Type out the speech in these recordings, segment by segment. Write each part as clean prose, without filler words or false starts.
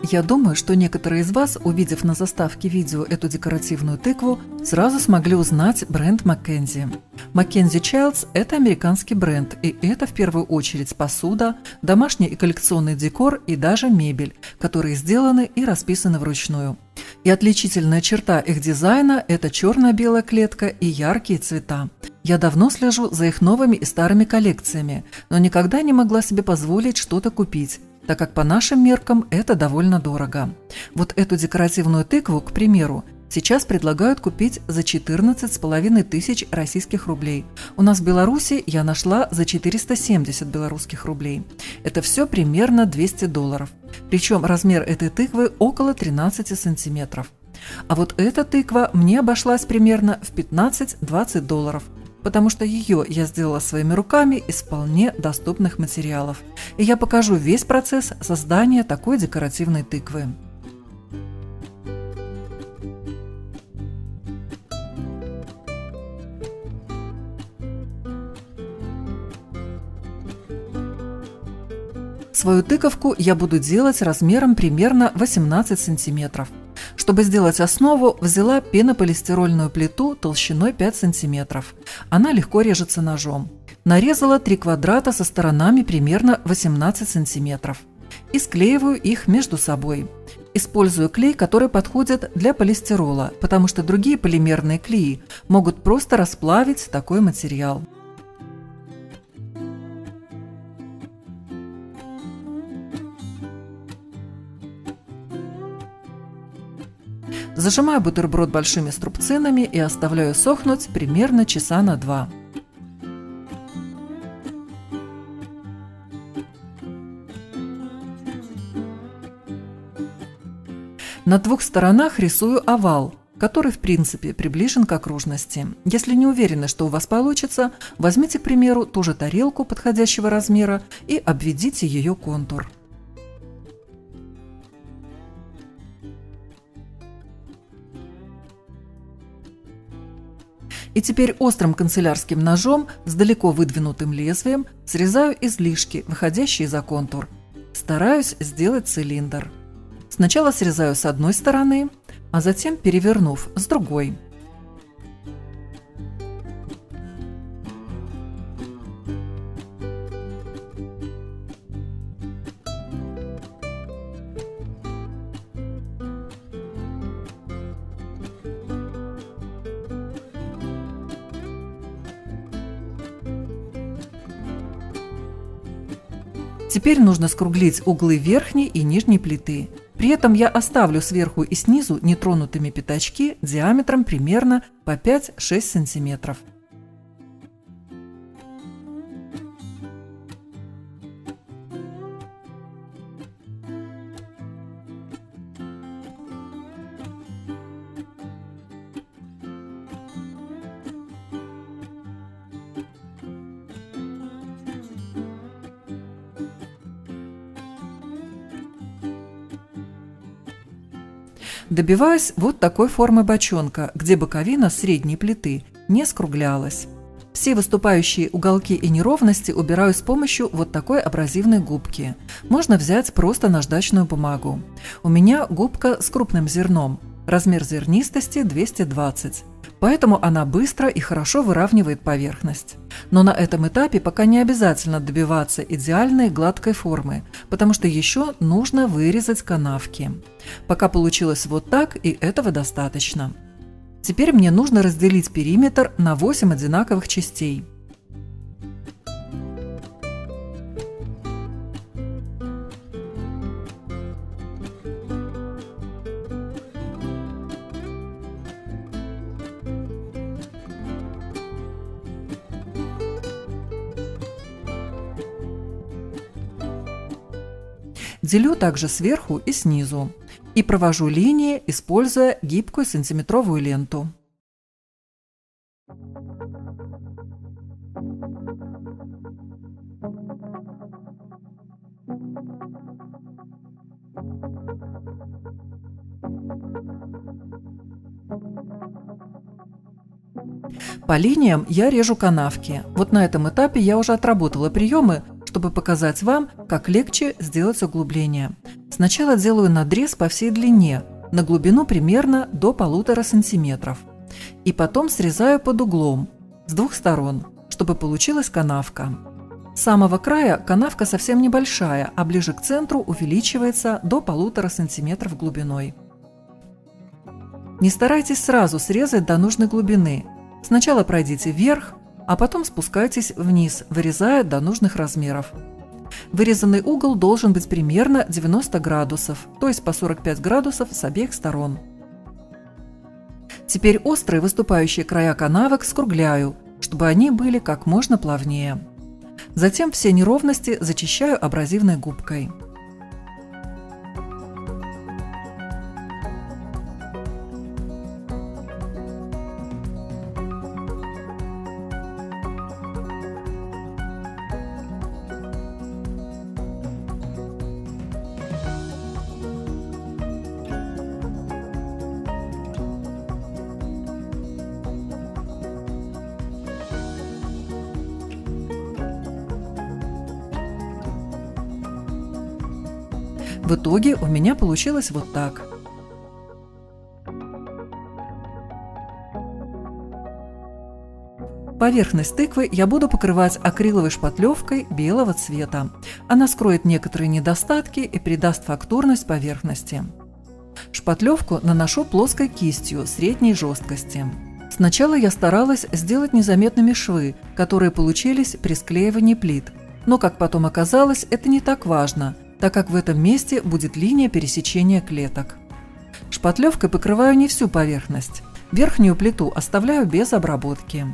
Я думаю, что некоторые из вас, увидев на заставке видео эту декоративную тыкву, сразу смогли узнать бренд Mackenzie. Mackenzie Childs – это американский бренд, и это в первую очередь посуда, домашний и коллекционный декор и даже мебель, которые сделаны и расписаны вручную. И отличительная черта их дизайна – это черно-белая клетка и яркие цвета. Я давно слежу за их новыми и старыми коллекциями, но никогда не могла себе позволить что-то купить, так как по нашим меркам это довольно дорого. Вот эту декоративную тыкву, к примеру, сейчас предлагают купить за 14,5 тысяч российских рублей. У нас в Беларуси я нашла за 470 белорусских рублей. Это все примерно $200. Причем размер этой тыквы около 13 сантиметров. А вот эта тыква мне обошлась примерно в $15-20, потому что ее я сделала своими руками из вполне доступных материалов. И я покажу весь процесс создания такой декоративной тыквы. Свою тыковку я буду делать размером примерно 18 сантиметров. Чтобы сделать основу, взяла пенополистирольную плиту толщиной 5 сантиметров. Она легко режется ножом. Нарезала 3 квадрата со сторонами примерно 18 сантиметров. И склеиваю их между собой. Использую клей, который подходит для полистирола, потому что другие полимерные клеи могут просто расплавить такой материал. Зажимаю бутерброд большими струбцинами и оставляю сохнуть примерно часа на 2. На 2 сторонах рисую овал, который в принципе приближен к окружности. Если не уверены, что у вас получится, возьмите, к примеру, ту же тарелку подходящего размера и обведите ее контур. И теперь острым канцелярским ножом с далеко выдвинутым лезвием срезаю излишки, выходящие за контур. Стараюсь сделать цилиндр. Сначала срезаю с одной стороны, а затем, перевернув, с другой. Теперь нужно скруглить углы верхней и нижней плиты. При этом я оставлю сверху и снизу нетронутыми пятачки диаметром примерно по 5-6 сантиметров. Добиваюсь вот такой формы бочонка, где боковина средней плиты не скруглялась. Все выступающие уголки и неровности убираю с помощью вот такой абразивной губки. Можно взять просто наждачную бумагу. У меня губка с крупным зерном, размер зернистости 220. Поэтому она быстро и хорошо выравнивает поверхность. Но на этом этапе пока не обязательно добиваться идеальной гладкой формы, потому что еще нужно вырезать канавки. Пока получилось вот так, и этого достаточно. Теперь мне нужно разделить периметр на 8 одинаковых частей. Делю также сверху и снизу. И провожу линии, используя гибкую сантиметровую ленту. По линиям я режу канавки. Вот на этом этапе я уже отработала приемы, чтобы показать вам, как легче сделать углубление. Сначала делаю надрез по всей длине, на глубину примерно до 1,5 см. И потом срезаю под углом, с двух сторон, чтобы получилась канавка. С самого края канавка совсем небольшая, а ближе к центру увеличивается до 1,5 см глубиной. Не старайтесь сразу срезать до нужной глубины. Сначала пройдите вверх, а потом спускайтесь вниз, вырезая до нужных размеров. Вырезанный угол должен быть примерно 90 градусов, то есть по 45 градусов с обеих сторон. Теперь острые выступающие края канавок скругляю, чтобы они были как можно плавнее. Затем все неровности зачищаю абразивной губкой. В итоге у меня получилось вот так. Поверхность тыквы я буду покрывать акриловой шпатлевкой белого цвета. Она скроет некоторые недостатки и придаст фактурность поверхности. Шпатлевку наношу плоской кистью средней жесткости. Сначала я старалась сделать незаметными швы, которые получились при склеивании плит. Но, как потом оказалось, это не так важно, так как в этом месте будет линия пересечения клеток. Шпатлевкой покрываю не всю поверхность. Верхнюю плиту оставляю без обработки.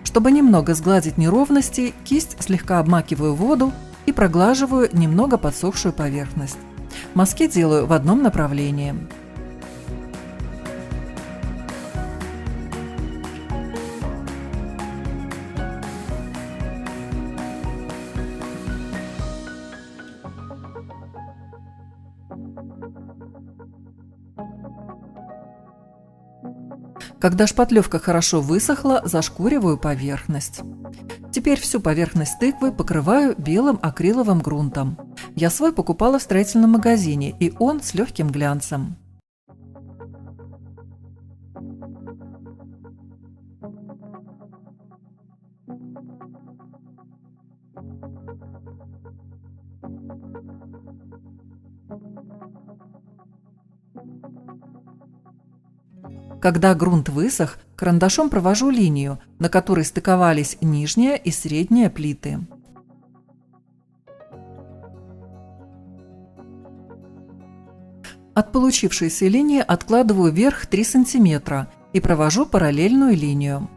Чтобы немного сгладить неровности, кисть слегка обмакиваю в воду и проглаживаю немного подсохшую поверхность. Мазки делаю в одном направлении. Когда шпатлевка хорошо высохла, зашкуриваю поверхность. Теперь всю поверхность тыквы покрываю белым акриловым грунтом. Я свой покупала в строительном магазине, и он с легким глянцем. Когда грунт высох, карандашом провожу линию, на которой стыковались нижняя и средняя плиты. От получившейся линии откладываю вверх 3 см и провожу параллельную линию.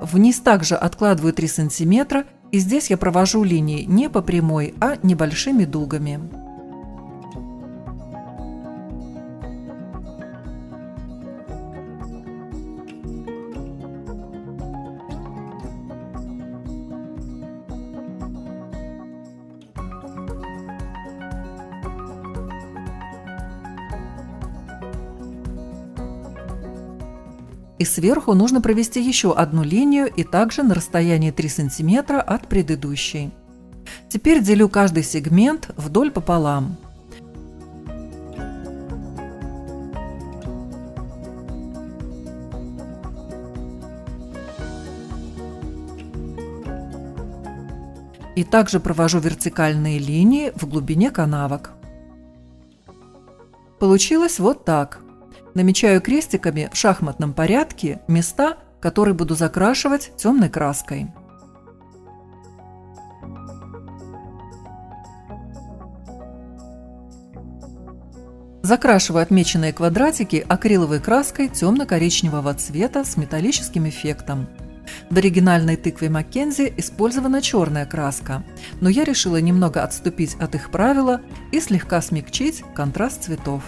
Вниз также откладываю 3 см, и здесь я провожу линии не по прямой, а небольшими дугами. И сверху нужно провести еще одну линию и также на расстоянии 3 см от предыдущей. Теперь делю каждый сегмент вдоль пополам. И также провожу вертикальные линии в глубине канавок. Получилось вот так. Намечаю крестиками в шахматном порядке места, которые буду закрашивать темной краской. Закрашиваю отмеченные квадратики акриловой краской темно-коричневого цвета с металлическим эффектом. В оригинальной тыкве Маккензи использована черная краска, но я решила немного отступить от их правила и слегка смягчить контраст цветов.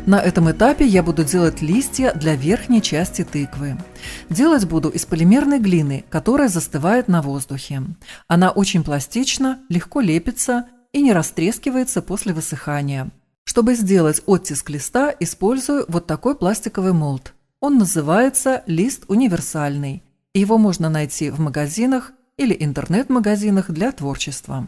На этом этапе я буду делать листья для верхней части тыквы. Делать буду из полимерной глины, которая застывает на воздухе. Она очень пластична, легко лепится и не растрескивается после высыхания. Чтобы сделать оттиск листа, использую вот такой пластиковый молд. Он называется лист универсальный. Его можно найти в магазинах или интернет-магазинах для творчества.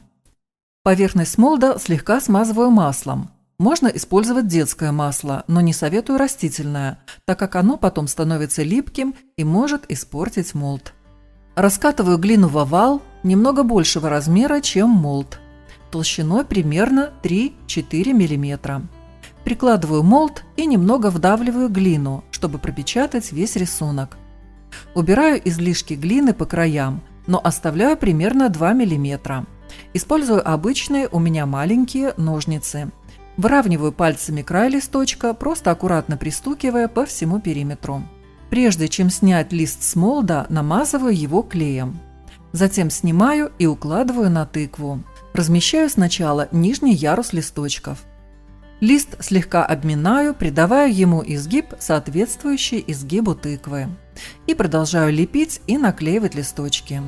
Поверхность молда слегка смазываю маслом. Можно использовать детское масло, но не советую растительное, так как оно потом становится липким и может испортить молд. Раскатываю глину в овал немного большего размера, чем молд, толщиной примерно 3-4 мм. Прикладываю молд и немного вдавливаю глину, чтобы пропечатать весь рисунок. Убираю излишки глины по краям, но оставляю примерно 2 мм. Использую обычные, у меня маленькие, ножницы. Выравниваю пальцами край листочка, просто аккуратно пристукивая по всему периметру. Прежде чем снять лист с молда, намазываю его клеем. Затем снимаю и укладываю на тыкву. Размещаю сначала нижний ярус листочков. Лист слегка обминаю, придавая ему изгиб, соответствующий изгибу тыквы. И продолжаю лепить и наклеивать листочки.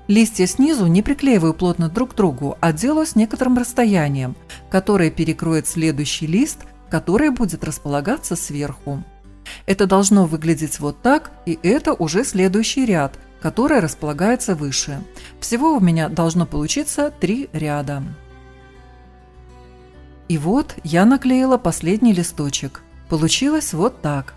Листья снизу не приклеиваю плотно друг к другу, а делаю с некоторым расстоянием, которое перекроет следующий лист, который будет располагаться сверху. Это должно выглядеть вот так, и это уже следующий ряд, который располагается выше. Всего у меня должно получиться 3 ряда. И вот я наклеила последний листочек. Получилось вот так.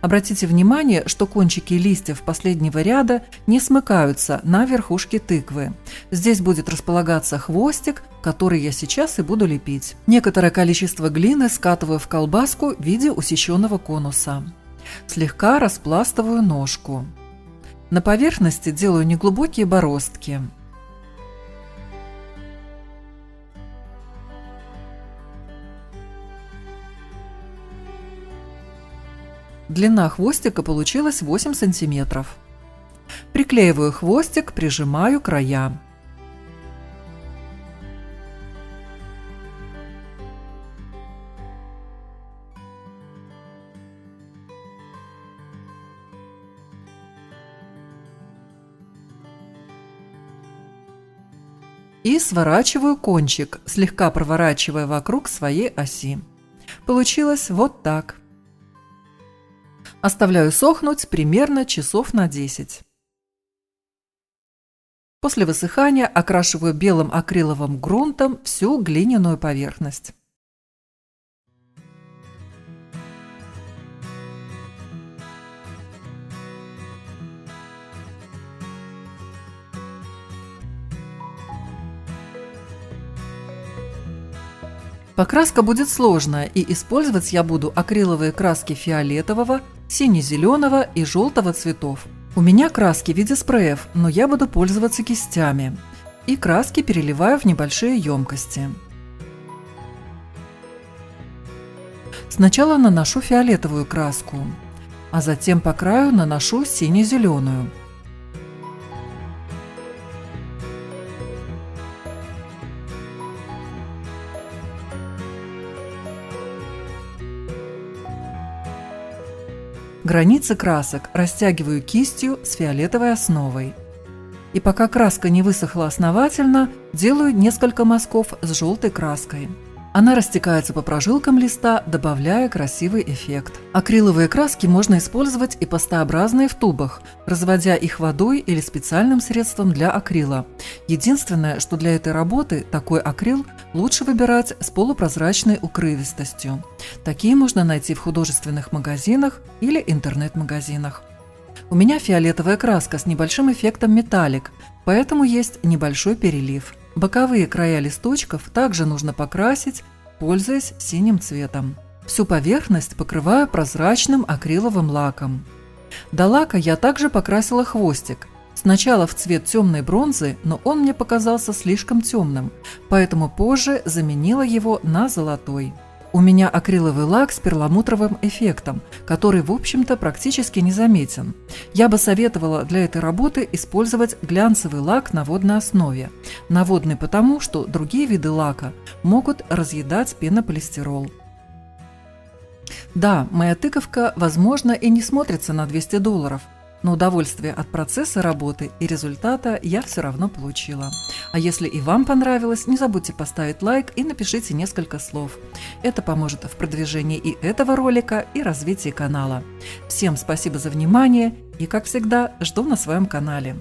Обратите внимание, что кончики листьев последнего ряда не смыкаются на верхушке тыквы. Здесь будет располагаться хвостик, который я сейчас и буду лепить. Некоторое количество глины скатываю в колбаску в виде усеченного конуса. Слегка распластываю ножку. На поверхности делаю неглубокие бороздки. Длина хвостика получилась 8 см. Приклеиваю хвостик, прижимаю края. И сворачиваю кончик, слегка проворачивая вокруг своей оси. Получилось вот так. Оставляю сохнуть примерно часов на 10. После высыхания окрашиваю белым акриловым грунтом всю глиняную поверхность. Покраска будет сложная, и использовать я буду акриловые краски фиолетового, сине-зеленого и желтого цветов. У меня краски в виде спреев, но я буду пользоваться кистями. И краски переливаю в небольшие емкости. Сначала наношу фиолетовую краску, а затем по краю наношу сине-зеленую. Границы красок растягиваю кистью с фиолетовой основой. И пока краска не высохла основательно, делаю несколько мазков с желтой краской. Она растекается по прожилкам листа, добавляя красивый эффект. Акриловые краски можно использовать и пастообразные в тубах, разводя их водой или специальным средством для акрила. Единственное, что для этой работы такой акрил лучше выбирать с полупрозрачной укрывистостью. Такие можно найти в художественных магазинах или интернет-магазинах. У меня фиолетовая краска с небольшим эффектом металлик, поэтому есть небольшой перелив. Боковые края листочков также нужно покрасить, пользуясь синим цветом. Всю поверхность покрываю прозрачным акриловым лаком. До лака я также покрасила хвостик. Сначала в цвет темной бронзы, но он мне показался слишком темным, поэтому позже заменила его на золотой. У меня акриловый лак с перламутровым эффектом, который, в общем-то, практически незаметен. Я бы советовала для этой работы использовать глянцевый лак на водной основе. На водный потому, что другие виды лака могут разъедать пенополистирол. Да, моя тыковка, возможно, и не смотрится на $200, но удовольствие от процесса работы и результата я все равно получила. А если и вам понравилось, не забудьте поставить лайк и напишите несколько слов. Это поможет в продвижении и этого ролика, и развитии канала. Всем спасибо за внимание и, как всегда, жду на своем канале.